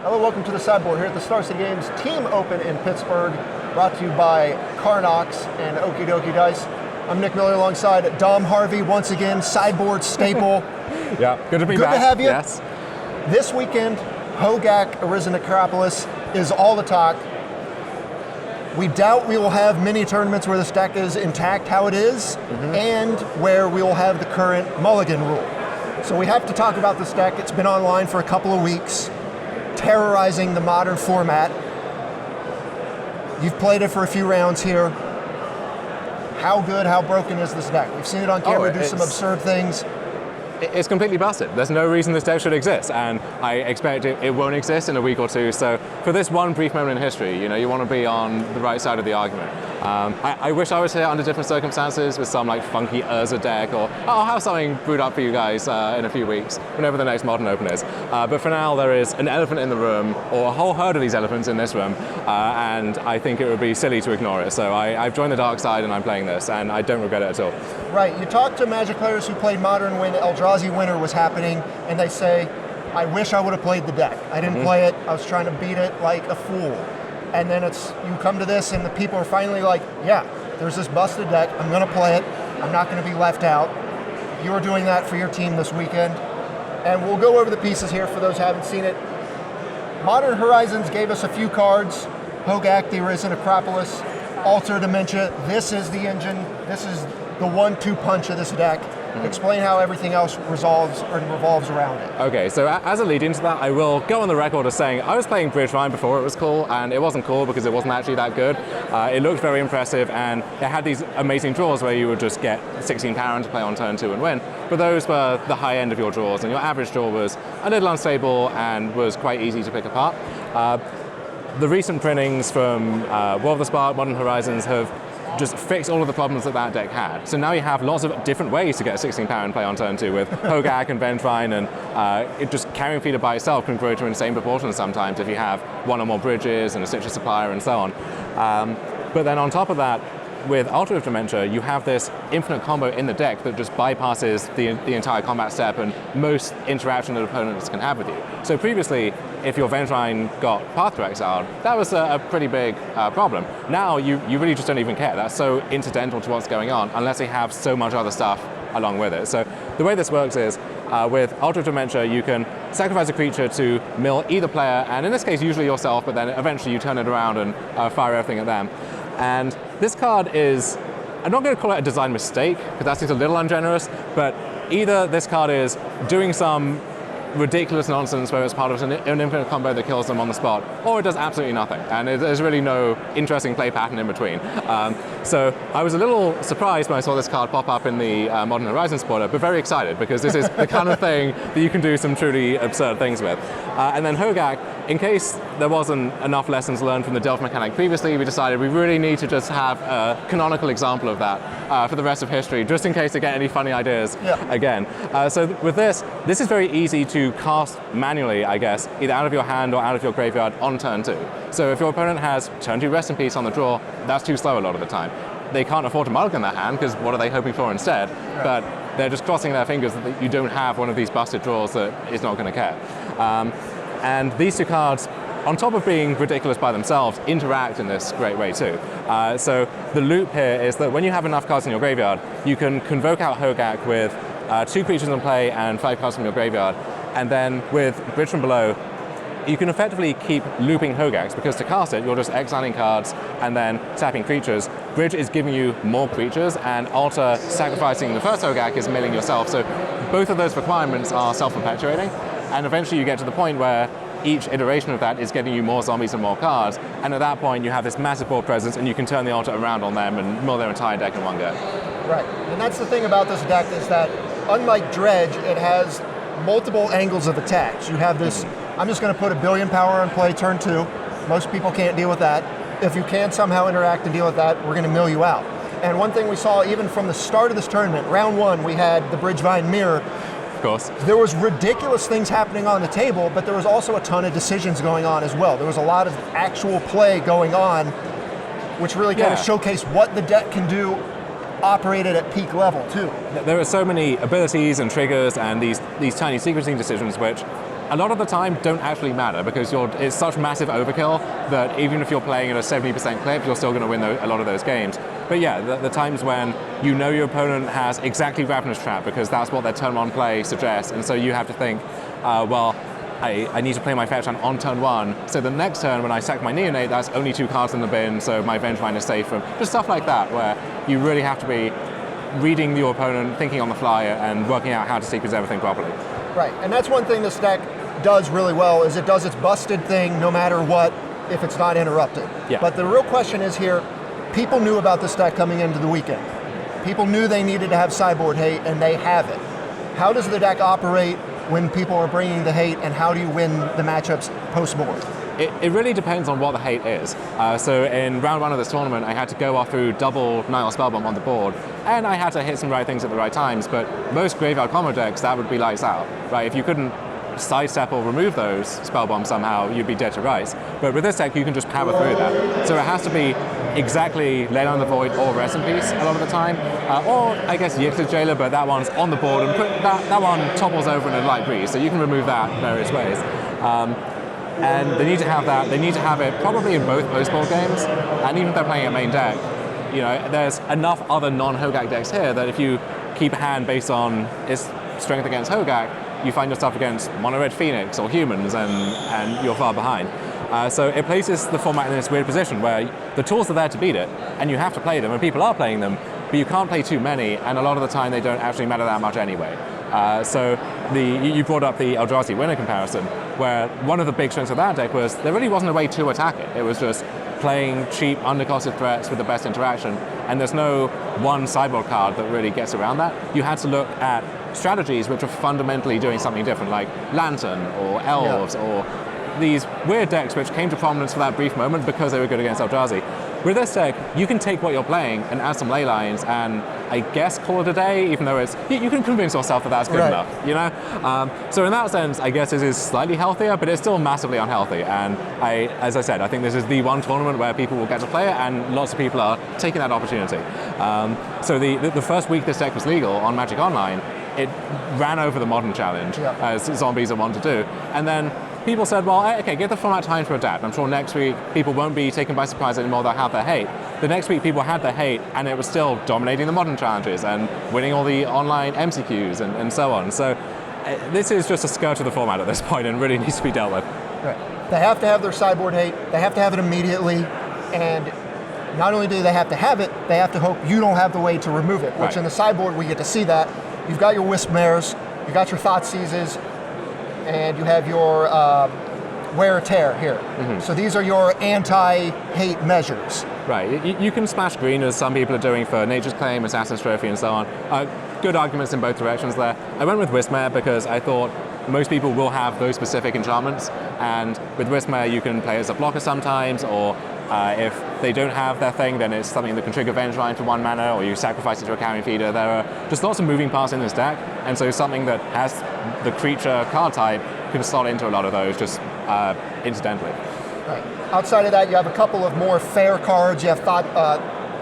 Hello, welcome to the Sideboard here at the Star City Games Team Open in Pittsburgh, brought to you by Carnox and Okie Dokie Dice. I'm Nick Miller alongside Dom Harvey, once again, Sideboard staple. Yeah, good to be back. Good to have you. Yes. This weekend, Hogak Arisen Acropolis is all the talk. We doubt we will have many tournaments where this deck is intact how it is, and where we will have the current mulligan rule. So we have to talk about this deck. It's been online for a couple of weeks, terrorizing the modern format. You've played it for a few rounds here. How good, how broken is this deck? We've seen it on camera do some absurd things. It's completely busted. There's no reason this deck should exist, and I expect it won't exist in a week or two. So for this one brief moment in history, you want to be on the right side of the argument. I wish I was here under different circumstances with some like funky Urza deck, or I'll have something brewed up for you guys in a few weeks, whenever the next Modern Open is. But for now, there is an elephant in the room, or a whole herd of these elephants in this room, and I think it would be silly to ignore it. So I've joined the dark side, and I'm playing this, and I don't regret it at all. Right, you talk to Magic players who played Modern when Eldrazi Winter was happening, and they say, I wish I would have played the deck. I didn't play it, I was trying to beat it like a fool. And then you come to this and the people are finally like, yeah, there's this busted deck, I'm gonna play it, I'm not gonna be left out. You're doing that for your team this weekend. And we'll go over the pieces here for those who haven't seen it. Modern Horizons gave us a few cards. Hogak, the Arisen Acropolis, Alter Dementia. This is the engine, this is the 1-2 punch of this deck. Explain how everything else revolves around it. Okay, so as a lead into that, I will go on the record as saying I was playing BridgeVine before it was cool, and it wasn't cool because it wasn't actually that good. It looked very impressive, and it had these amazing draws where you would just get 16 power to play on turn 2 and win. But those were the high end of your draws, and your average draw was a little unstable and was quite easy to pick apart. The recent printings from War of the Spark, Modern Horizons have just fix all of the problems that deck had. So now you have lots of different ways to get 16 power and play on turn 2 with Hogak and BridgeVine, and it just carrying feeder by itself can grow to insane proportions sometimes if you have one or more bridges and a Citrus Supplier and so on. But then on top of that, with Alter of Dementia, you have this infinite combo in the deck that just bypasses the entire combat step and most interaction that opponents can have with you. So previously, if your Vengevine got Path to Exile, that was a pretty big problem. Now you really just don't even care. That's so incidental to what's going on, unless they have so much other stuff along with it. So the way this works is, with Alter of Dementia, you can sacrifice a creature to mill either player, and in this case usually yourself, but then eventually you turn it around and fire everything at them. And this card is, I'm not going to call it a design mistake, because that seems a little ungenerous, but either this card is doing some ridiculous nonsense where it's part of an infinite combo that kills them on the spot, or it does absolutely nothing, and there's really no interesting play pattern in between. So I was a little surprised when I saw this card pop up in the Modern Horizons spoiler, but very excited, because this is the kind of thing that you can do some truly absurd things with. And then Hogak, in case there wasn't enough lessons learned from the Delph mechanic previously, we decided we really need to just have a canonical example of that for the rest of history, just in case they get any funny ideas again. So with this is very easy to cast manually, I guess, either out of your hand or out of your graveyard on turn 2. So if your opponent has turn 2 Rest in Peace on the draw, that's too slow a lot of the time. They can't afford to mulligan that hand, because what are they hoping for instead? But they're just crossing their fingers that you don't have one of these busted draws that is not going to care. And these two cards, on top of being ridiculous by themselves, interact in this great way too. So the loop here is that when you have enough cards in your graveyard, you can convoke out Hogak with 2 creatures in play and 5 cards from your graveyard. And then with Bridge from Below, you can effectively keep looping Hogaks, because to cast it, you're just exiling cards and then tapping creatures. Bridge is giving you more creatures, and Alter, sacrificing the first Hogak, is milling yourself. So both of those requirements are self-perpetuating, and eventually you get to the point where each iteration of that is getting you more zombies and more cards, and at that point you have this massive board presence, and you can turn the Alter around on them and mill their entire deck in one go. Right, and that's the thing about this deck, is that unlike Dredge, it has multiple angles of attacks. You have this, I'm just going to put 1 billion power in play turn 2. Most people can't deal with that. If you can somehow interact and deal with that, we're going to mill you out. And one thing we saw even from the start of this tournament, round 1, we had the BridgeVine mirror. Of course. There was ridiculous things happening on the table, but there was also a ton of decisions going on as well. There was a lot of actual play going on, which really kind of showcased what the deck can do operated at peak level too. There are so many abilities and triggers and these tiny sequencing decisions which a lot of the time don't actually matter because it's such massive overkill that even if you're playing at a 70% clip, you're still going to win a lot of those games. But yeah, the times when you know your opponent has exactly Ravenous Trap because that's what their turn 1 play suggests, and so you have to think, well, I need to play my fetch land on turn 1, so the next turn when I sack my Neonate, that's only 2 cards in the bin, so my BridgeVine is safe from just stuff like that, where you really have to be reading your opponent, thinking on the fly, and working out how to sequence everything properly. Right, and that's one thing this deck does really well, is it does its busted thing no matter what, if it's not interrupted. Yeah. But the real question is here, people knew about this deck coming into the weekend. People knew they needed to have sideboard hate, and they have it. How does the deck operate when people are bringing the hate, and how do you win the matchups post-board? It really depends on what the hate is. So in round 1 of this tournament, I had to go off through double Nihil Spellbomb on the board, and I had to hit some right things at the right times, but most graveyard combo decks, that would be lights out, right? If you couldn't sidestep or remove those Spellbombs somehow, you'd be dead to rights. But with this deck, you can just power through that. So it has to be exactly Lay on the Void or Rest in Peace a lot of the time, or I guess Yix's Jailer, but that one's on the board, and that one topples over in a light breeze, so you can remove that various ways. And they need to have that. They need to have it probably in both post-board games, and even if they're playing a main deck, you know, there's enough other non-Hogak decks here that if you keep a hand based on its strength against Hogak, you find yourself against Mono Red Phoenix or humans, and you're far behind. So it places the format in this weird position where the tools are there to beat it, and you have to play them, and people are playing them, but you can't play too many, and a lot of the time they don't actually matter that much anyway. So you brought up the Eldrazi winner comparison, where one of the big strengths of that deck was there really wasn't a way to attack it. It was just playing cheap, undercosted threats with the best interaction, and there's no one sideboard card that really gets around that. You had to look at strategies which are fundamentally doing something different, like Lantern or Elves, or these weird decks which came to prominence for that brief moment because they were good against Eldrazi. With this deck, you can take what you're playing and add some ley lines and I guess call it a day, even though it's, you can convince yourself that that's good enough, you know? So in that sense, I guess it is slightly healthier, but it's still massively unhealthy. And as I said, I think this is the one tournament where people will get to play it, and lots of people are taking that opportunity. So the first week this deck was legal on Magic Online, it ran over the Modern Challenge, as zombies are wont to do. And then people said, well, okay, give the format time to adapt. I'm sure next week people won't be taken by surprise anymore, they'll have their hate. The next week people had their hate and it was still dominating the Modern Challenges and winning all the online MCQs and so on. So this is just a skirt of the format at this point and really needs to be dealt with. Right. They have to have their sideboard hate, they have to have it immediately, and not only do they have to have it, they have to hope you don't have the way to remove it, which in the sideboard we get to see that. You've got your Wisp Mares, you've got your Thoughtseizes, and you have your Wear Tear here. Mm-hmm. So these are your anti-hate measures. Right, you can smash green as some people are doing for Nature's Claim, Assassin's Trophy and so on. Good arguments in both directions there. I went with Wismare because I thought most people will have those specific enchantments, and with Wismare you can play as a blocker sometimes, or if they don't have their thing, then it's something that can trigger Vengevine for 1 mana, or you sacrifice it to a carrying feeder. There are just lots of moving parts in this deck, and so something that has the creature card type can slot into a lot of those just incidentally. Right. Outside of that, you have a couple of more fair cards. You have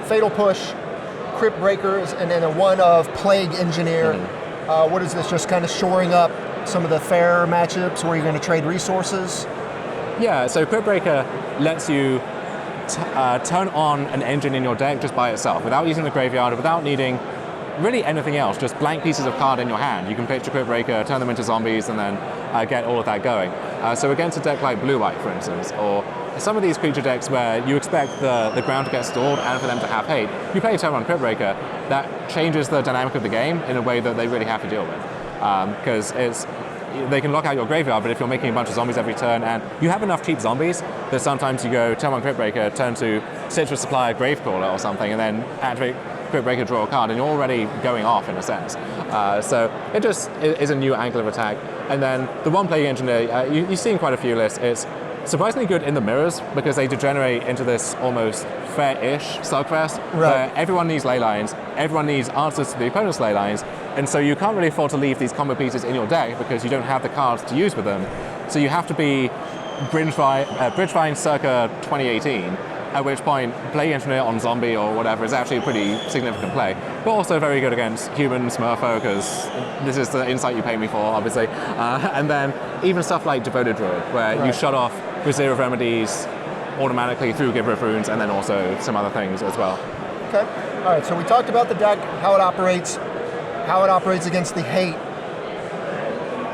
Fatal Push, Crypt Breakers, and then one of Plague Engineer. Mm-hmm. What is this, just kind of shoring up some of the fair matchups where you're going to trade resources? Yeah, so Crypt Breaker lets you turn on an engine in your deck just by itself, without using the graveyard, without needing really anything else, just blank pieces of card in your hand. You can pitch a Crypt Breaker, turn them into zombies, and then get all of that going. So against a deck like Blue-White, for instance, or some of these creature decks where you expect the ground to get stored and for them to have hate, you play a turn on Crypt Breaker, that changes the dynamic of the game in a way that they really have to deal with. Because they can lock out your graveyard, but if you're making a bunch of zombies every turn and you have enough cheap zombies that sometimes you go turn on Crypt Breaker, turn to Citrus Supplier Gravecrawler or something, and then activate Crypt Breaker, draw a card, and you're already going off in a sense. So it just is a new angle of attack. And then the one Plague Engineer, you've seen quite a few lists. It's surprisingly good in the mirrors because they degenerate into this almost fair-ish slugfest where everyone needs ley lines, everyone needs answers to the opponent's ley lines, and so you can't really afford to leave these combo pieces in your deck because you don't have the cards to use with them. So you have to be BridgeVine circa 2018 at which point play engineer on zombie or whatever is actually a pretty significant play, but also very good against human smurfo, because this is the insight you pay me for, obviously. And then even stuff like Devoted Druid, where you shut off Brazier of Remedies automatically through Giver of Runes, and then also some other things as well. Okay. All right, so we talked about the deck, how it operates against the hate.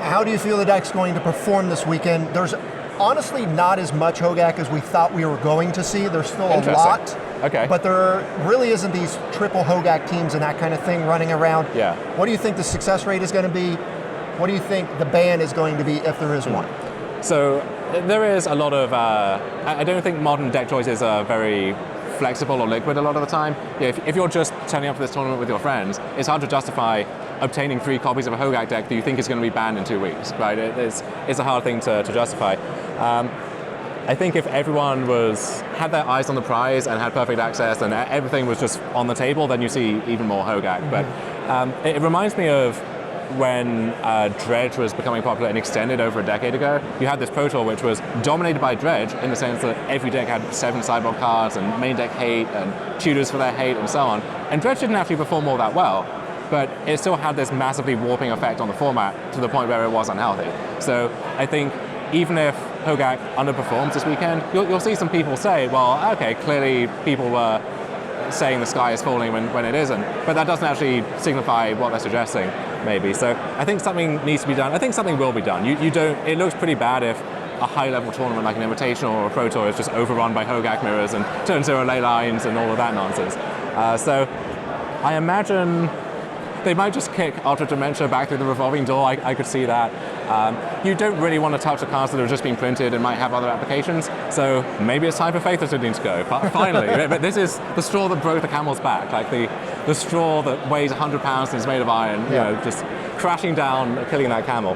How do you feel the deck's going to perform this weekend? There's honestly not as much Hogak as we thought we were going to see. There's still a lot. Okay. But there really isn't these triple Hogak teams and that kind of thing running around. Yeah. What do you think the success rate is going to be? What do you think the ban is going to be, if there is one? So there is a lot of, I don't think modern deck choices are very flexible or liquid a lot of the time. Yeah, if you're just turning up for this tournament with your friends, it's hard to justify obtaining 3 copies of a Hogak deck that you think is going to be banned in 2 weeks, right? It's a hard thing to justify. I think if everyone had their eyes on the prize and had perfect access and everything was just on the table, then you see even more Hogak. But it reminds me of when Dredge was becoming popular and extended over a decade ago. You had this Pro Tour which was dominated by Dredge in the sense that every deck had 7 sideboard cards and main deck hate and tutors for their hate and so on. And Dredge didn't actually perform all that well, but it still had this massively warping effect on the format to the point where it was unhealthy. So I think even if Hogak underperforms this weekend, you'll see some people say, well, okay, clearly people were saying the sky is falling when it isn't, but that doesn't actually signify what they're suggesting, maybe. So I think something needs to be done. I think something will be done. It looks pretty bad if a high-level tournament like an Invitational or a Pro Tour is just overrun by Hogak mirrors and turn 0 ley lines and all of that nonsense. So I imagine they might just kick Ultra Dementia back through the revolving door. I could see that. You don't really want to touch the cards that have just been printed and might have other applications, so maybe it's time for Faithless to go. Finally, but this is the straw that broke the camel's back, like the straw that weighs 100 pounds and is made of iron, just crashing down, killing that camel.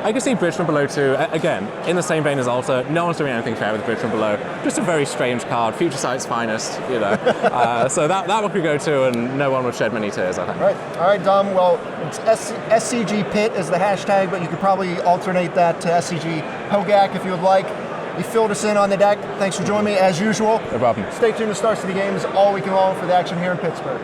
I can see Bridge from Below too. Again, in the same vein as Alta, no one's doing anything fair with Bridge from Below. Just a very strange card, Future Sight's finest, so that one could go too, and no one would shed many tears, I think. All right, Dom. Well, it's SCGPITT is the hashtag, but you could probably alternate that to SCG Hogak if you would like. You filled us in on the deck. Thanks for joining me as usual. No problem. Stay tuned to Star City Games all weekend long for the action here in Pittsburgh.